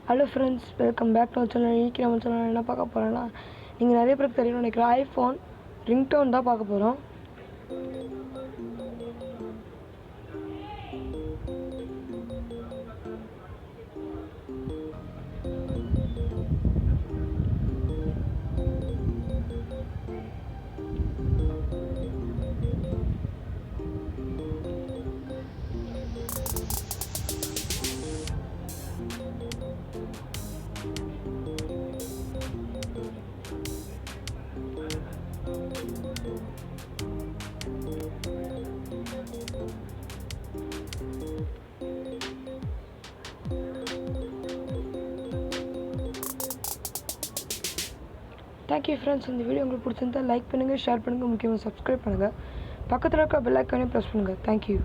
Hello friends, welcome back to channel. இன்றைக்கி நம்ம channel என்ன பார்க்க போகிறோன்னா, நீங்கள் நிறைய பேருக்கு தெரியும்னு நினைக்கிறேன், ஐஃபோன் ரிங்டோன் தான் பார்க்க போகிறோம். Thank you friends. இந்த வீடியோ உங்களுக்கு பிடிச்சிருந்தா லைக் பண்ணுங்கள், ஷேர் பண்ணுங்கள், முக்கியமாக சப்ஸ்கிரைப் பண்ணுங்கள். பக்கத்தில் இருக்க பெல் ஐக்கானே ப்ரெஸ் பண்ணுங்கள். தேங்க்யூ.